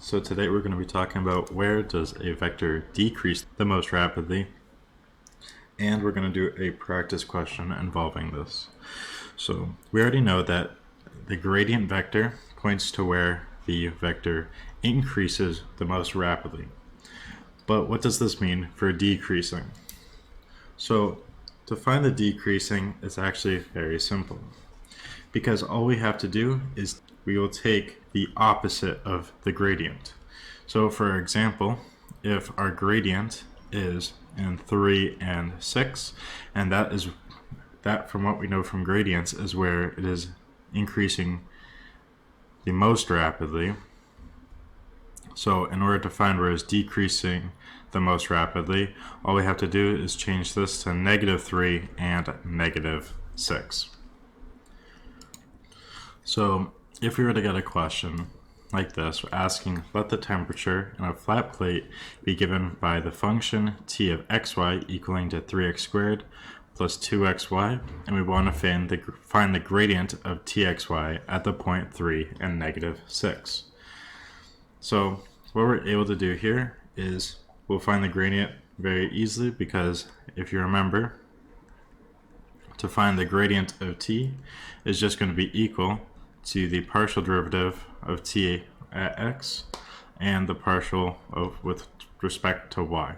So today we're going to be talking about where does a vector decrease the most rapidly, and we're going to do a practice question involving this. So we already know that the gradient vector points to where the vector increases the most rapidly. But what does this mean for decreasing? So to find the decreasing, it's actually very simple, because all we have to do is we will take the opposite of the gradient. So for example, if our gradient is in 3 and 6, and that from what we know from gradients is where it is increasing the most rapidly. So in order to find where it's decreasing the most rapidly, all we have to do is change this to -3 and -6. So if we were to get a question like this, we're asking, let the temperature in a flat plate be given by the function t of xy equaling to 3x squared plus 2xy, and we want to find the gradient of txy at the point 3 and -6. So what we're able to do here is we'll find the gradient very easily, because if you remember, to find the gradient of t is just going to be equal to the partial derivative of t at x and the partial of with respect to y.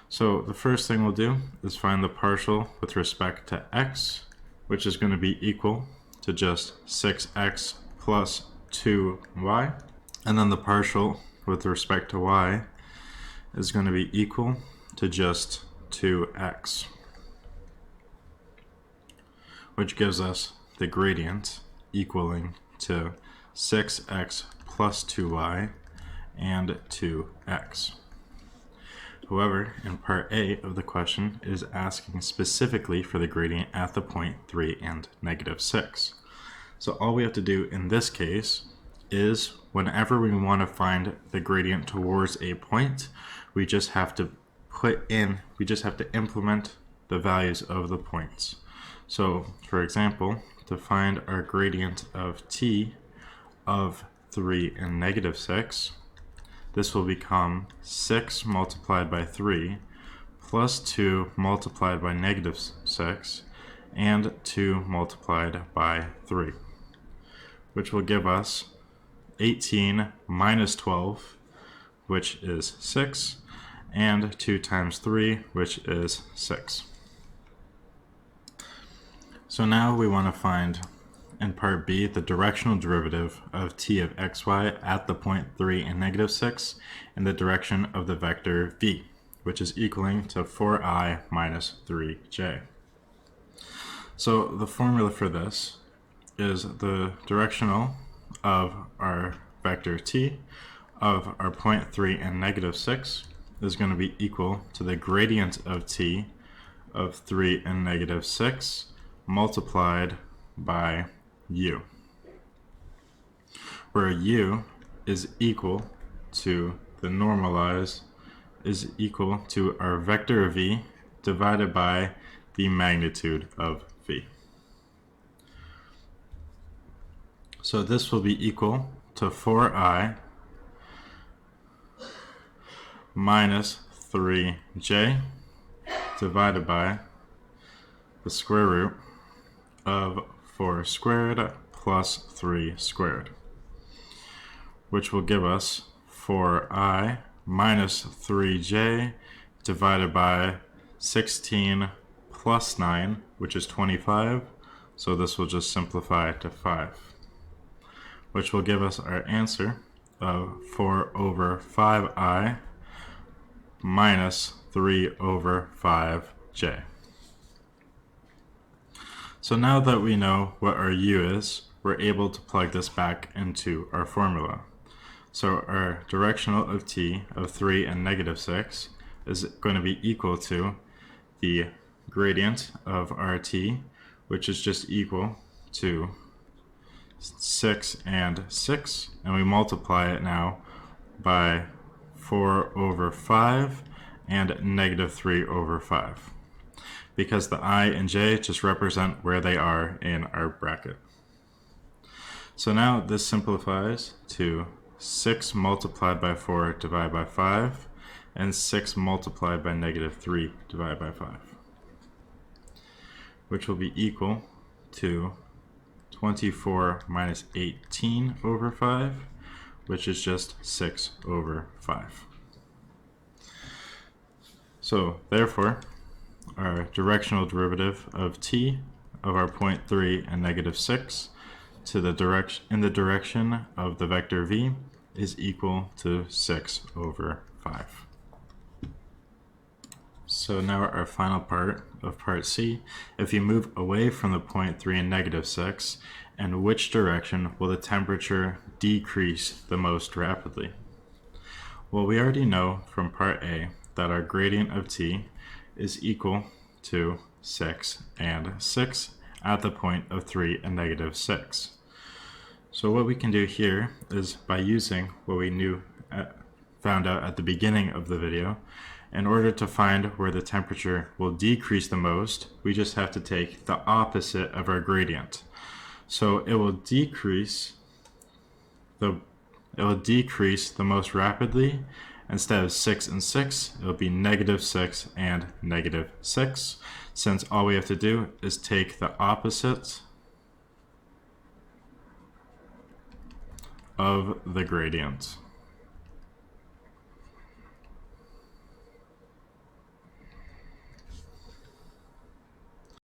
So the first thing we'll do is find the partial with respect to x, which is going to be equal to just 6x plus 2y. And then the partial with respect to y is going to be equal to just 2x, which gives us the gradient equaling to 6x plus 2y and 2x. However, in part A of the question, it is asking specifically for the gradient at the point 3 and -6. So all we have to do in this case is whenever we want to find the gradient towards a point, we just have to implement the values of the points. So for example, to find our gradient of t of 3 and -6, this will become 6 multiplied by 3 plus 2 multiplied by -6 and 2 multiplied by 3, which will give us 18 minus 12, which is 6, and 2 times 3, which is 6. So now we want to find, in part B, the directional derivative of t of xy at the point 3 and -6 in the direction of the vector v, which is equaling to 4i minus 3j. So the formula for this is the directional of our vector t of our point 3 and -6 is going to be equal to the gradient of t of 3 and -6 multiplied by u, where u is equal to our vector v divided by the magnitude of v. So this will be equal to 4i minus 3j divided by the square root of 4 squared plus 3 squared, which will give us 4i minus 3j divided by 16 plus 9, which is 25, so this will just simplify to 5, which will give us our answer of 4 over 5i minus 3 over 5j. So now that we know what our u is, we're able to plug this back into our formula. So our directional of t of 3 and -6 is going to be equal to the gradient of our t, which is just equal to 6 and 6, and we multiply it now by 4 over 5 and -3 over 5, because the I and j just represent where they are in our bracket. So now this simplifies to 6 multiplied by 4 divided by 5, and 6 multiplied by negative 3 divided by 5, which will be equal to 24 minus 18 over 5, which is just 6 over 5. So therefore, our directional derivative of t of our point 3 and negative 6 to the in the direction of the vector v is equal to 6 over 5. So now our final part of part C, if you move away from the point 3 and negative 6, in which direction will the temperature decrease the most rapidly? Well, we already know from part A that our gradient of t is equal to 6 and 6 at the point of 3 and negative 6. So what we can do here is, by using what we found out at the beginning of the video, in order to find where the temperature will decrease the most, we just have to take the opposite of our gradient. So it will decrease the most rapidly. Instead of 6 and 6, it will be negative 6 and negative 6, since all we have to do is take the opposites of the gradient.